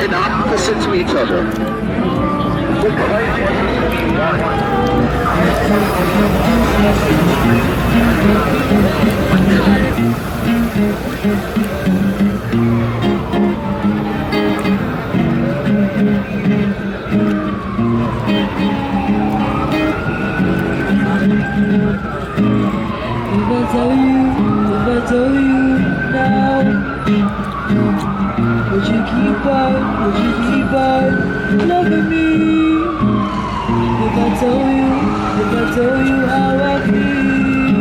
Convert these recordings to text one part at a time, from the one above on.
and opposite to each other. If I tell you now, would you keep on loving me? If I tell you how I feel,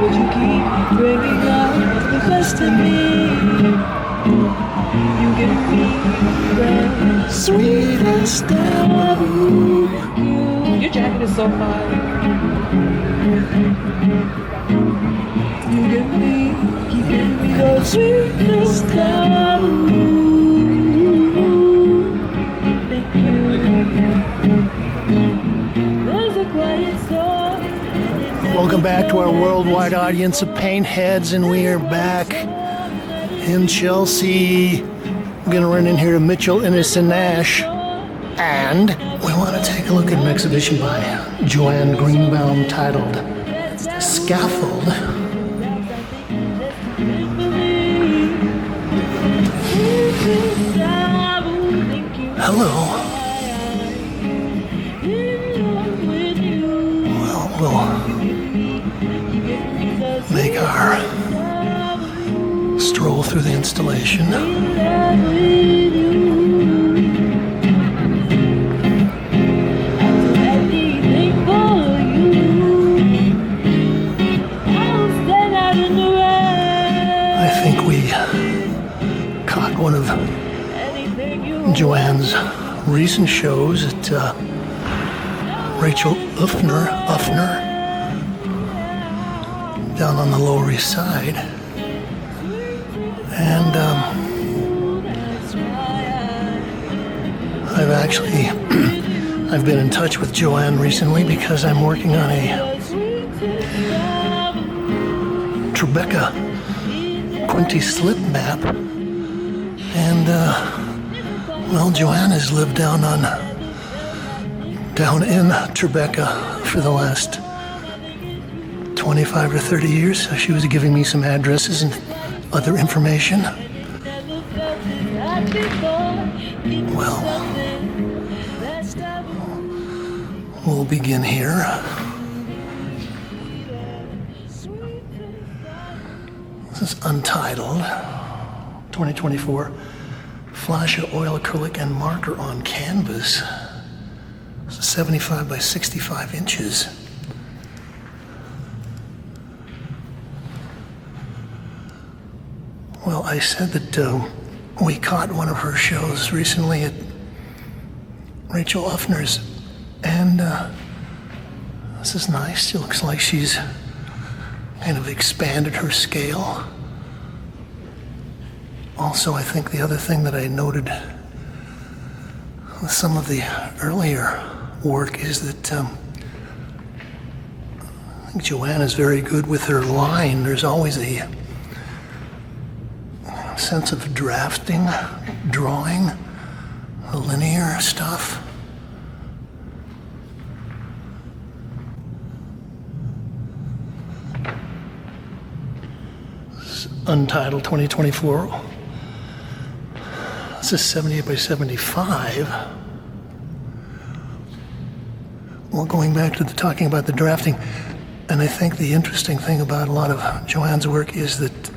would you keep bringing out the best in me? You give me the sweetest of you. Your jacket is so fine. You give me the sweetest of you. Thank you. There's a quiet song. Welcome back to our worldwide audience of paint heads, and we are back in Chelsea. We're going to run in here to Mitchell-Innes Nash, and we want to take a look at an exhibition by Joanne Greenbaum titled Scaffold. Hello. Well, we'll make our stroll through the installation. I think we caught one of Joanne's recent shows at Rachel Uffner down on the Lower East Side. And I've been in touch with Joanne recently because I'm working on a Tribeca Quinty slip map. And well, Joanne has lived down in Tribeca for the last 25 or 30 years, so she was giving me some addresses and other information. Well, we'll begin here. This is Untitled, 2024. Flash of oil, acrylic, and marker on canvas. This is 75 by 65 inches. Well, I said that we caught one of her shows recently at Rachel Uffner's, and this is nice. She looks like she's kind of expanded her scale. Also, I think the other thing that I noted with some of the earlier work is that I think Joanne is very good with her line. There's always a sense of drafting, drawing, the linear stuff. This is Untitled 2024. This is 78 by 75. Well, going back to talking about the drafting, and I think the interesting thing about a lot of Joanne's work is that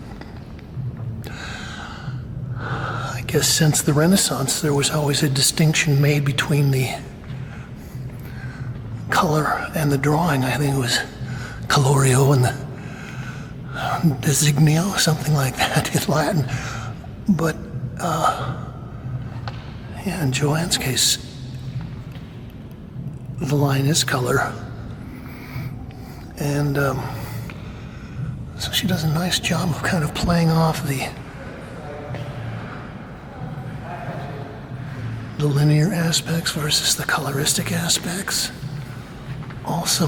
I guess since the Renaissance, there was always a distinction made between the color and the drawing. I think it was colorio and the designio, something like that in Latin. But yeah, in Joanne's case, the line is color. And so she does a nice job of kind of playing off the linear aspects versus the coloristic aspects. Also,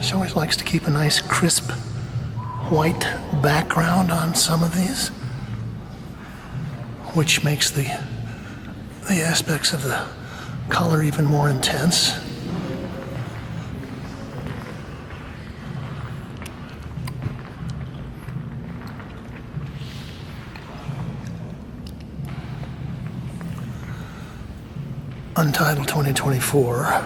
she always likes to keep a nice crisp white background on some of these. which makes the aspects of the color even more intense. Untitled 2024.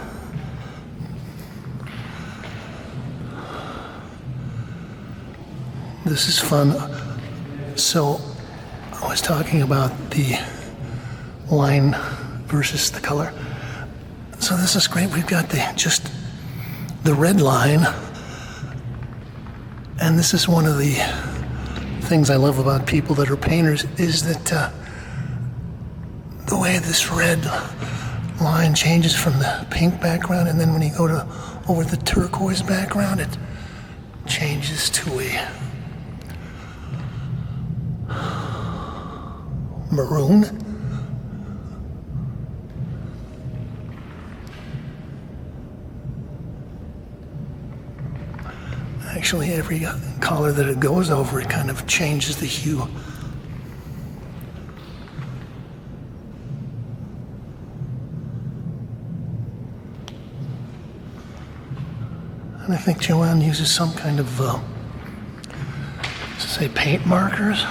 This is fun. So I was talking about the line versus the color. So this is great. We've got just the red line, and this is one of the things I love about people that are painters is that the way this red line changes from the pink background, and then when you go over the turquoise background, it changes to a maroon. Actually, every color that it goes over, it kind of changes the hue. And I think Joanne uses some kind of, say, paint markers.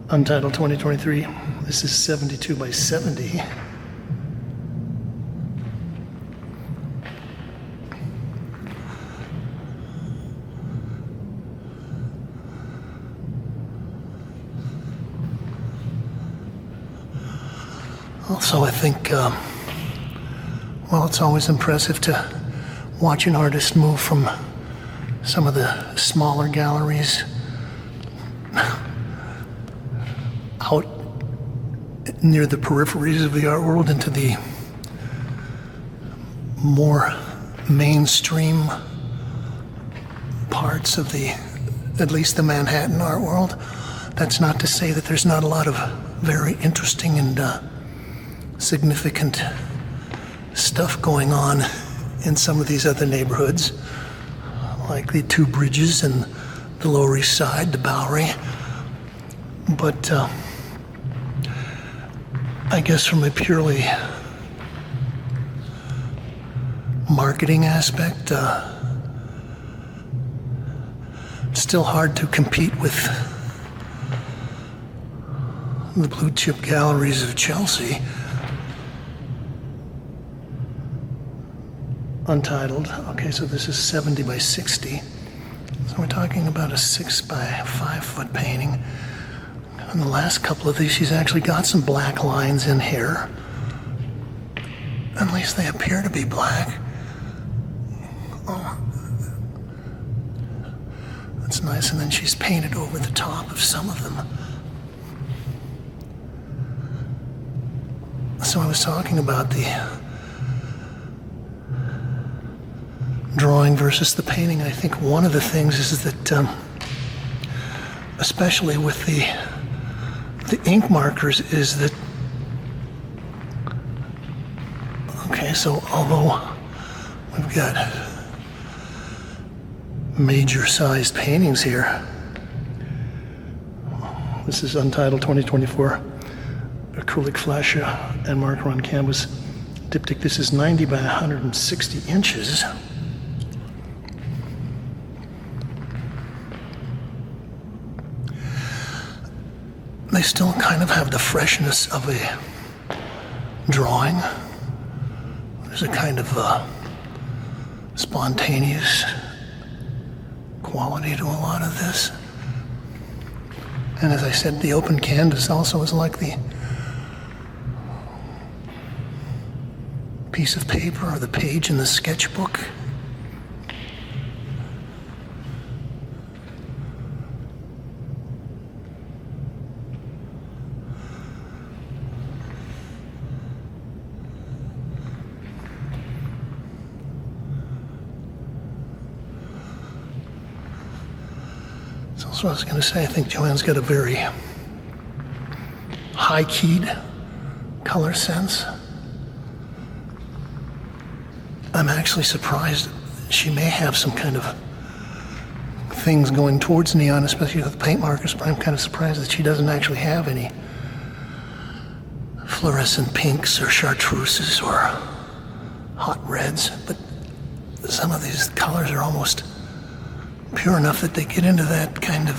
Untitled 2023. This is 72 by 70. Also, I think, well, it's always impressive to watch an artist move from some of the smaller galleries out near the peripheries of the art world into the more mainstream parts of at least the Manhattan art world. That's not to say that there's not a lot of very interesting and significant stuff going on in some of these other neighborhoods, like the Two Bridges and the Lower East Side, the Bowery. But I guess from a purely marketing aspect, it's still hard to compete with the blue chip galleries of Chelsea. Untitled. Okay, so this is 70 by 60. So we're talking about a 6 by 5 foot painting. In the last couple of these, she's actually got some black lines in here. At least they appear to be black. Oh, that's nice. And then she's painted over the top of some of them. So I was talking about the drawing versus the painting. I think one of the things is that, especially with the ink markers, is that, okay, so although we've got major sized paintings here, this is Untitled 2024, acrylic flash and marker on canvas diptych. This is 90 by 160 inches. They still kind of have the freshness of a drawing. There's a kind of spontaneous quality to a lot of this. And as I said, the open canvas also is like the piece of paper or the page in the sketchbook. So I was going to say, I think Joanne's got a very high-keyed color sense. I'm actually surprised she may have some kind of things going towards neon, especially with paint markers, but I'm kind of surprised that she doesn't actually have any fluorescent pinks or chartreuses or hot reds, but some of these colors are almost pure enough that they get into that kind of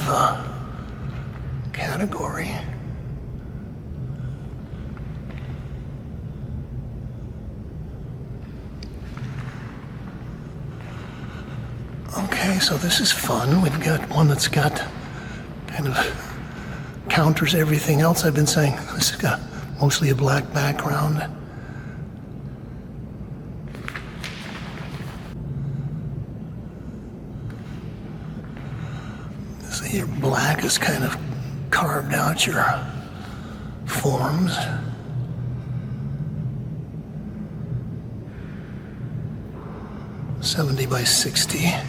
category. Okay, so this is fun. We've got one that's got kind of counters everything else I've been saying. This has got mostly a black background. So your black is kind of carved out your forms. $70 by $60.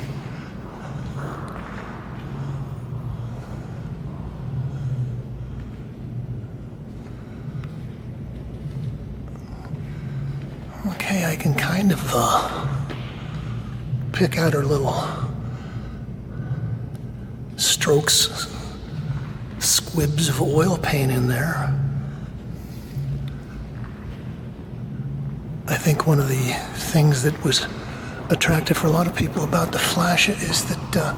Okay, I can kind of pick out her little strokes, squibs of oil paint in there. I think one of the things that was attractive for a lot of people about the flash is that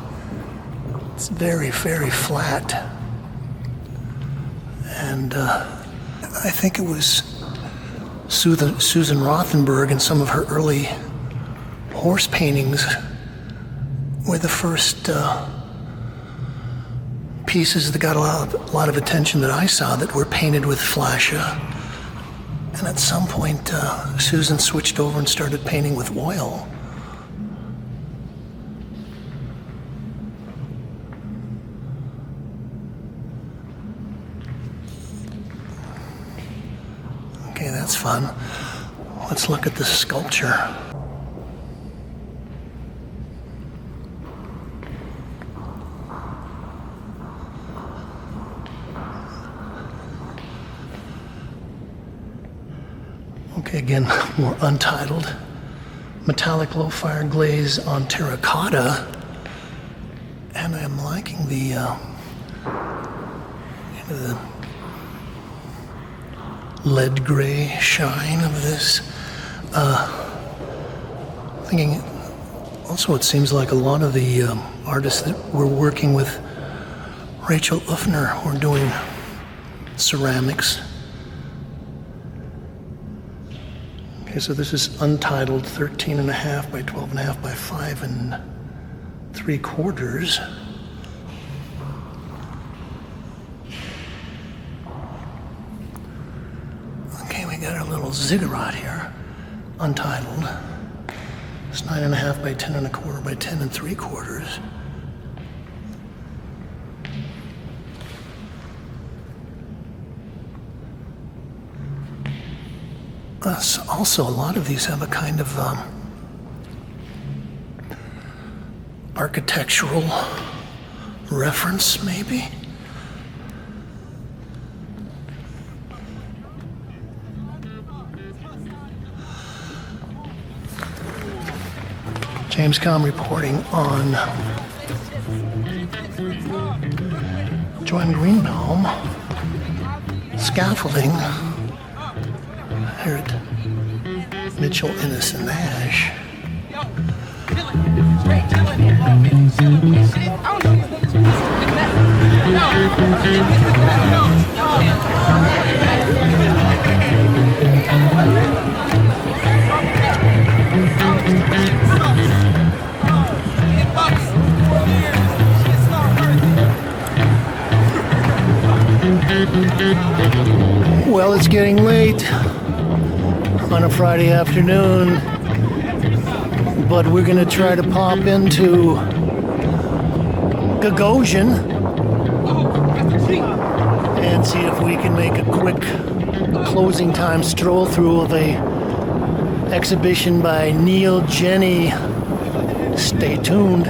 it's very, very flat. And I think it was Susan Rothenberg and some of her early horse paintings were the first pieces that got a lot of attention that I saw that were painted with flasha. And at some point, Susan switched over and started painting with oil. Okay, that's fun. Let's look at the sculpture. Okay, again, more untitled. Metallic low-fire glaze on terracotta. And I'm liking the lead gray shine of this. Thinking also, it seems like a lot of the artists that were working with Rachel Uffner were doing ceramics. Okay, so this is untitled, 13.5 by 12.5 by 5 3/4. Got our little ziggurat here, untitled. It's 9.5 by 10.25 by 10 3/4. Also, a lot of these have a kind of architectural reference, maybe. James Kalm reporting on Joanne Greenbaum scaffolding here at Mitchell-Innes Nash. Well, it's getting late on a Friday afternoon, but we're going to try to pop into Gagosian and see if we can make a quick closing time stroll through of a exhibition by Neil Jenney. Stay tuned.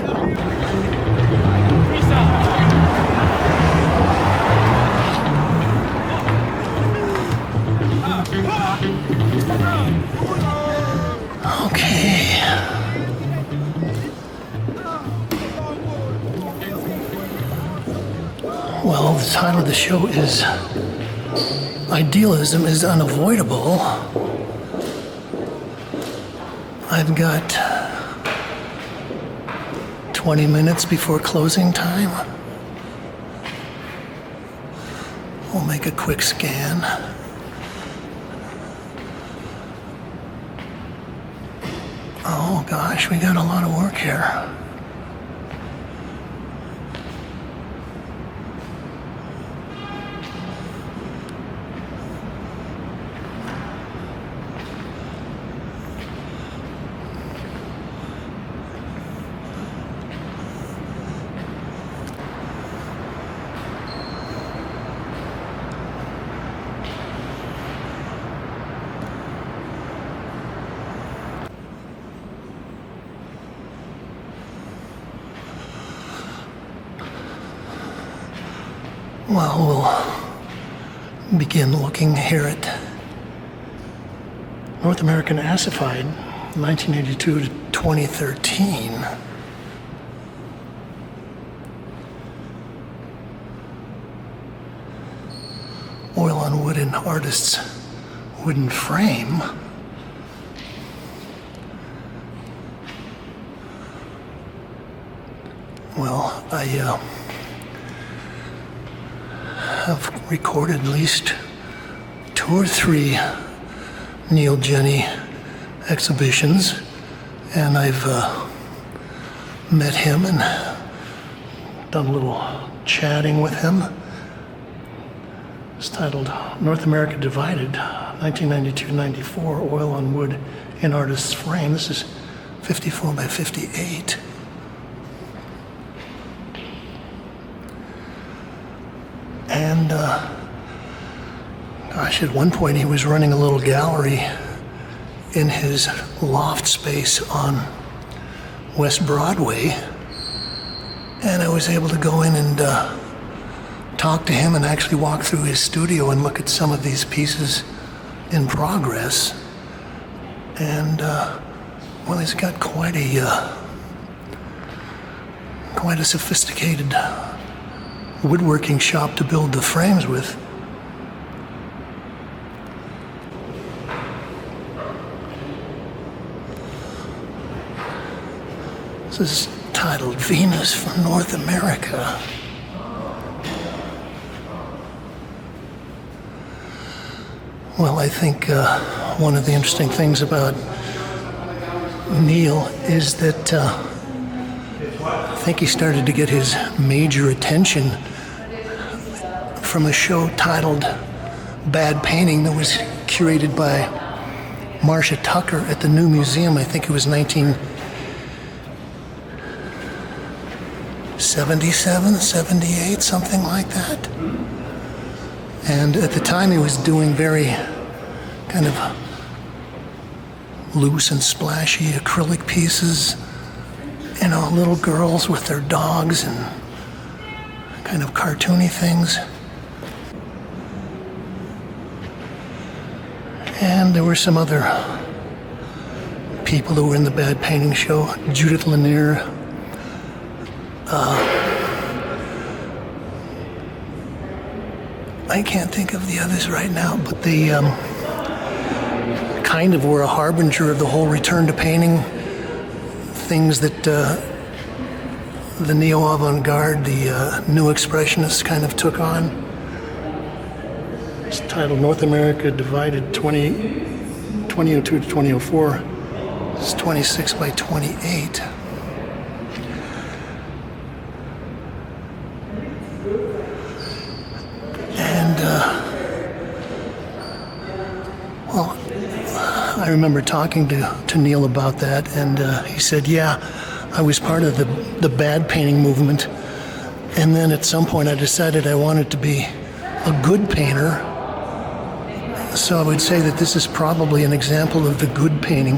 Well, the title of the show is Idealism is Unavoidable. I've got 20 minutes before closing time. We'll make a quick scan. Oh gosh, we got a lot of work here. Well, we'll begin looking here at North American Acidified, 1982 to 2013. Oil on wood in artist's wooden frame. Well, I have recorded at least 2 or 3 Neil Jenney exhibitions, and I've met him and done a little chatting with him. It's titled North America Divided, 1992-94, Oil on Wood in Artist's Frame. This is 54 by 58. And, gosh, at one point he was running a little gallery in his loft space on West Broadway. And I was able to go in and talk to him and actually walk through his studio and look at some of these pieces in progress. And, well, he's got quite a sophisticated woodworking shop to build the frames with. This is titled Venus from North America. Well, I think one of the interesting things about Neil is that I think he started to get his major attention from a show titled Bad Painting that was curated by Marcia Tucker at the New Museum. I think it was 1977, 78, something like that. And at the time he was doing very kind of loose and splashy acrylic pieces, you know, little girls with their dogs and kind of cartoony things. And there were some other people that were in the Bad Painting show. Judith Lanier, I can't think of the others right now, but they kind of were a harbinger of the whole return to painting, things that the neo-avant-garde, the new expressionists kind of took on. It's titled North America Divided 2002 to 2004. It's 26 by 28. And, well, I remember talking to Neil about that, and he said, yeah, I was part of the bad painting movement, and then at some point I decided I wanted to be a good painter. So I would say that this is probably an example of the good painting.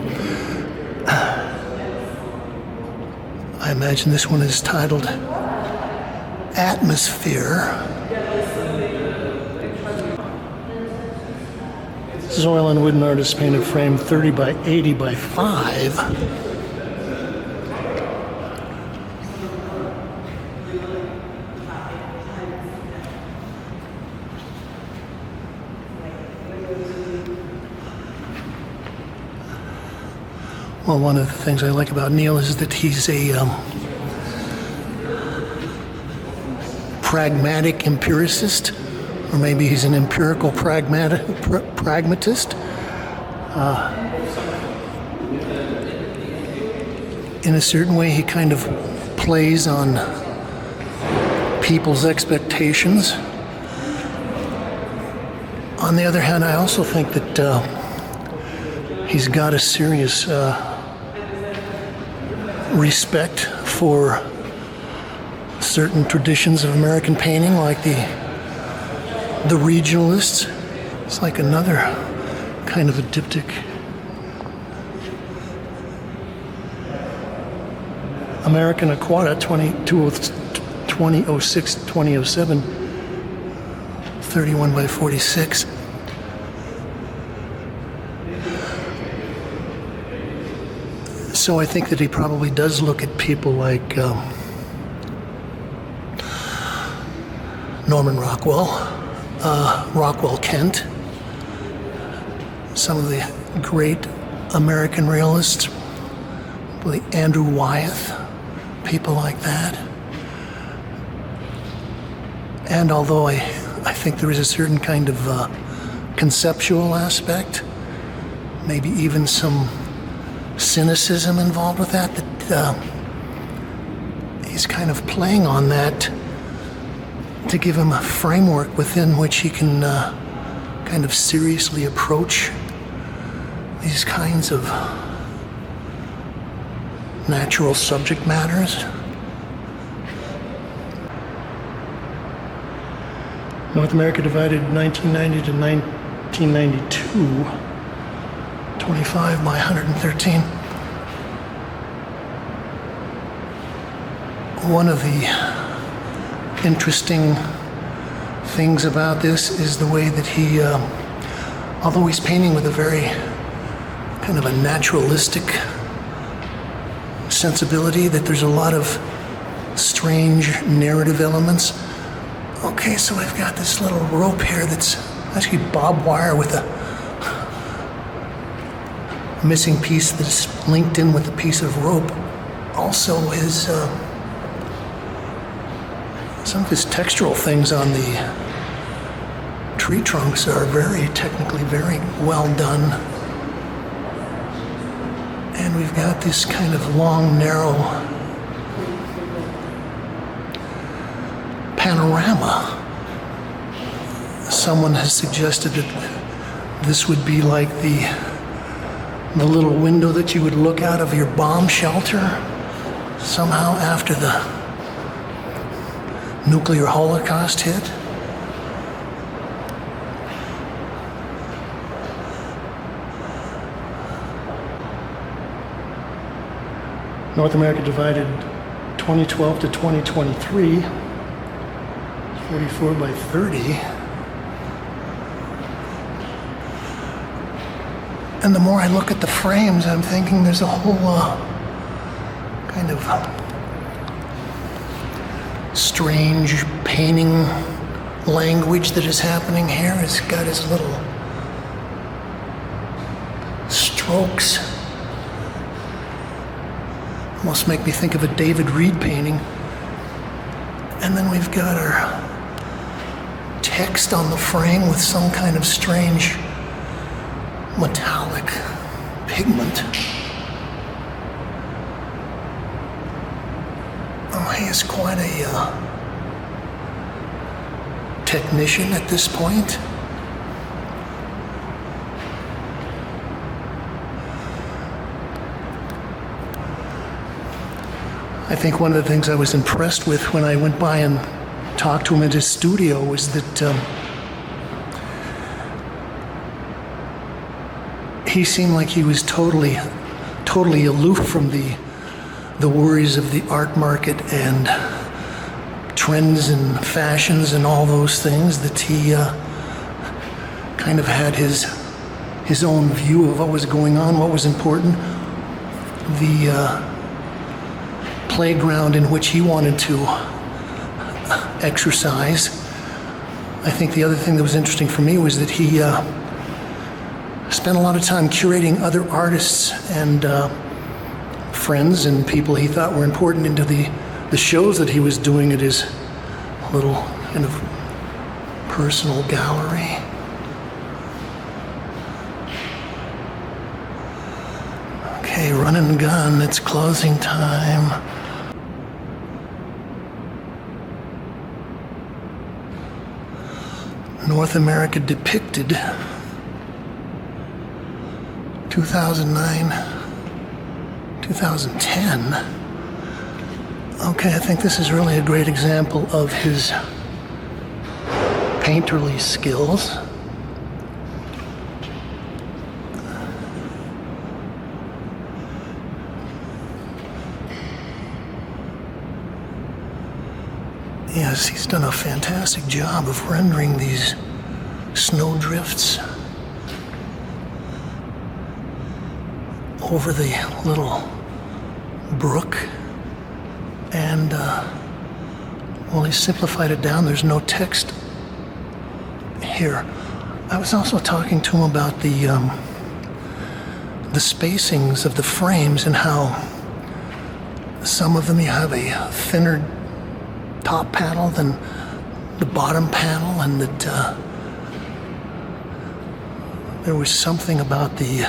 I imagine this one is titled Atmosphere. This is oil on wood and artist painted frame 30 by 80 by 5. Well, one of the things I like about Neil is that he's a pragmatic empiricist, or maybe he's an empirical pragmatist. In a certain way, he kind of plays on people's expectations. On the other hand, I also think that he's got a serious respect for certain traditions of American painting, like the regionalists. It's like another kind of a diptych. American Aquata 2006-2007, 31 by 46. So I think that he probably does look at people like Norman Rockwell, Rockwell Kent, some of the great American realists, like Andrew Wyeth, people like that. And although I think there is a certain kind of conceptual aspect, maybe even some cynicism involved with that, he's kind of playing on that to give him a framework within which he can kind of seriously approach these kinds of natural subject matters. North America divided 1990 to 1992, 25 by 113. One of the interesting things about this is the way that he, although he's painting with a very kind of a naturalistic sensibility, that there's a lot of strange narrative elements. Okay, so I've got this little rope here that's actually barbed wire with a missing piece that's linked in with a piece of rope. Also, some of his textural things on the tree trunks are technically very well done. And we've got this kind of long, narrow panorama. Someone has suggested that this would be like the little window that you would look out of your bomb shelter somehow after the nuclear holocaust hit. North America divided 2012 to 2023, 44 by 30. And the more I look at the frames, I'm thinking there's a whole kind of strange painting language that is happening here. It's got his little strokes. Almost make me think of a David Reed painting. And then we've got our text on the frame with some kind of strange metallic pigment. Oh, he is quite a technician at this point. I think one of the things I was impressed with when I went by and talked to him at his studio was that he seemed like he was totally aloof from the worries of the art market and trends and fashions and all those things, that he kind of had his own view of what was going on, what was important, the playground in which he wanted to exercise. I think the other thing that was interesting for me was that he spent a lot of time curating other artists and friends and people he thought were important into the shows that he was doing at his little kind of personal gallery. Okay, run and gun, it's closing time. North America Depicted, 2009, 2010. Okay, I think this is really a great example of his painterly skills. Yes, he's done a fantastic job of rendering these snowdrifts over the little brook. And, well, he simplified it down. There's no text here. I was also talking to him about the spacings of the frames and how some of them you have a thinner top panel than the bottom panel, and that there was something about the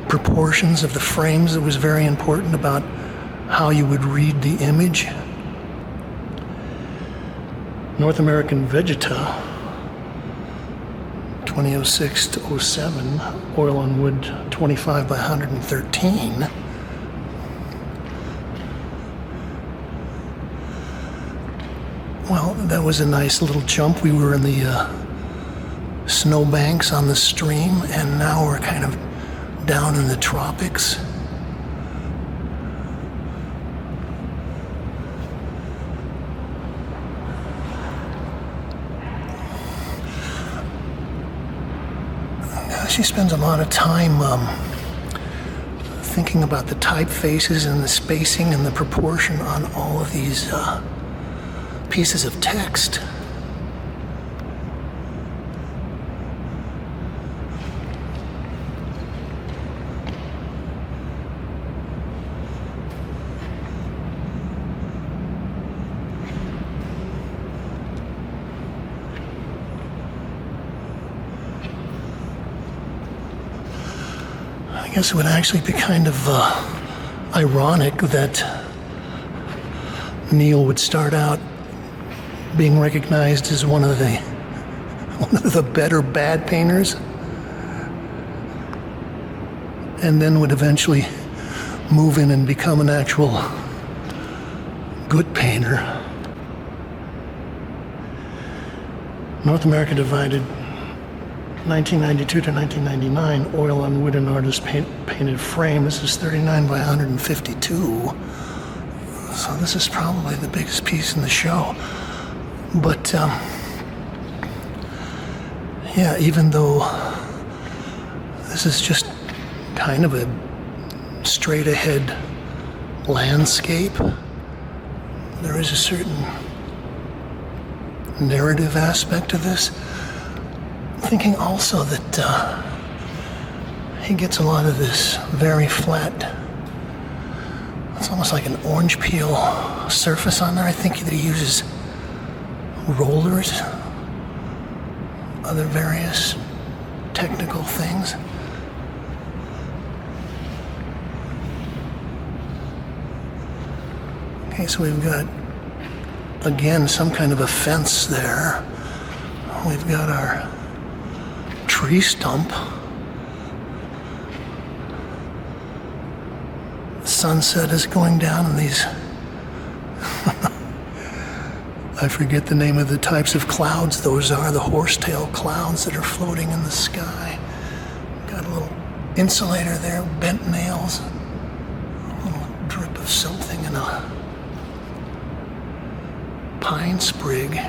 proportions of the frames that was very important about how you would read the image. North American Vegeta, 2006 to 07, oil on wood 25 by 113. Well, that was a nice little jump. We were in the snowbanks on the stream, and now we're kind of down in the tropics. She spends a lot of time thinking about the typefaces and the spacing and the proportion on all of these pieces of text. I guess it would actually be kind of ironic that Neil would start out being recognized as one of the better bad painters, and then would eventually move in and become an actual good painter. North America Divided, 1992 to 1999, oil on wood and artist painted frame. This is 39 by 152. So this is probably the biggest piece in the show. But, yeah, even though this is just kind of a straight-ahead landscape, there is a certain narrative aspect to this. I'm thinking also that he gets a lot of this very flat, it's almost like an orange peel surface on there. I think that he uses rollers, other various technical things. Okay, so we've got, again, some kind of a fence there. We've got our tree stump. The sunset is going down, and these I forget the name of the types of clouds. Those are the horsetail clouds that are floating in the sky. Got a little insulator there, bent nails, a little drip of something in a pine sprig.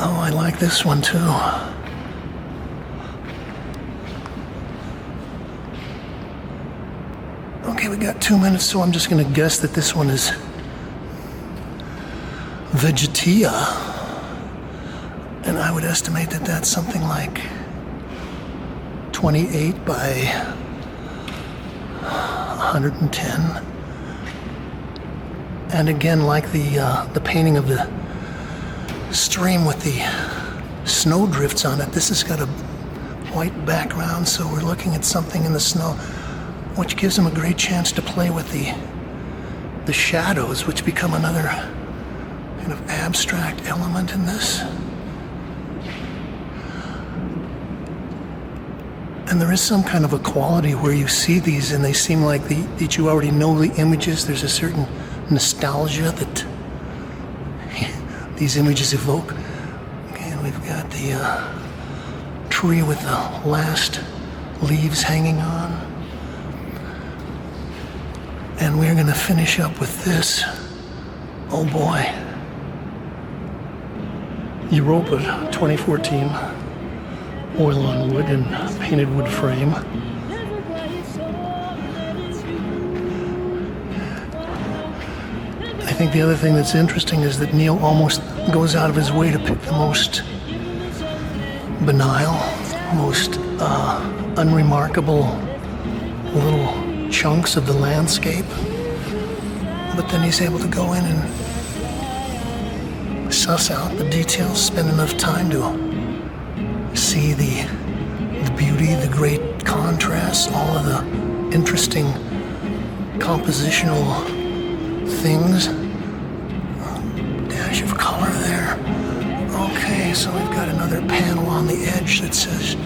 Oh, I like this one too. Okay, we got 2 minutes, so I'm just going to guess that this one is Vegetia. And I would estimate that that's something like 28 by 110. And again, like the painting of the stream with the snow drifts on it, this has got a white background, so we're looking at something in the snow, which gives him a great chance to play with the shadows, which become another kind of abstract element in this. And there is some kind of a quality where you see these and they seem like that you already know the images. There's a certain nostalgia that these images evoke. Okay, and we've got the tree with the last leaves hanging on. And we're gonna finish up with this. Oh boy. Europa 2014. Oil on wood and painted wood frame. I think the other thing that's interesting is that Neil almost goes out of his way to pick the most banal, most unremarkable little chunks of the landscape. But then he's able to go in and suss out the details, spend enough time to see the beauty, the great contrasts, all of the interesting compositional things. Dash of color there. Okay, so we've got another panel on the edge that says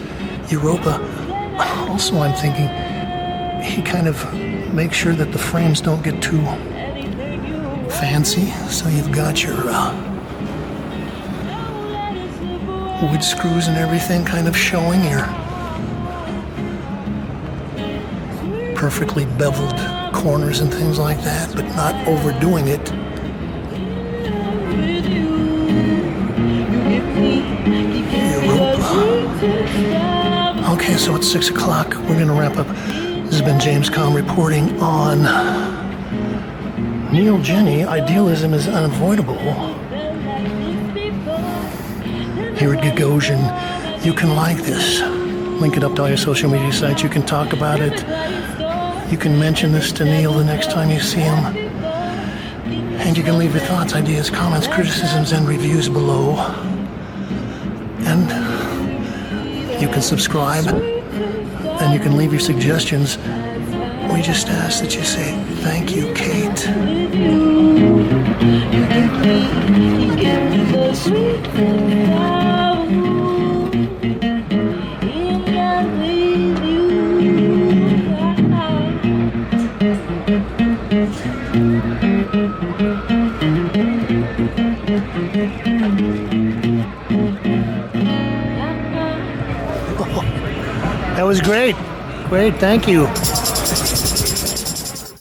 Europa. Also, I'm thinking he kind of makes sure that the frames don't get too fancy. So you've got your wood screws and everything kind of showing, your perfectly beveled corners and things like that, but not overdoing it. Europa. Okay, so it's 6 o'clock. We're gonna wrap up. This has been James Kalm reporting on Neil Jenney, Idealism is Unavoidable. Here at Gagosian, you can like this. Link it up to all your social media sites. You can talk about it. You can mention this to Neil the next time you see him. And you can leave your thoughts, ideas, comments, criticisms, and reviews below. And you can subscribe. And you can leave your suggestions. We just ask that you say, thank you, Kate. That was great. Great, thank you.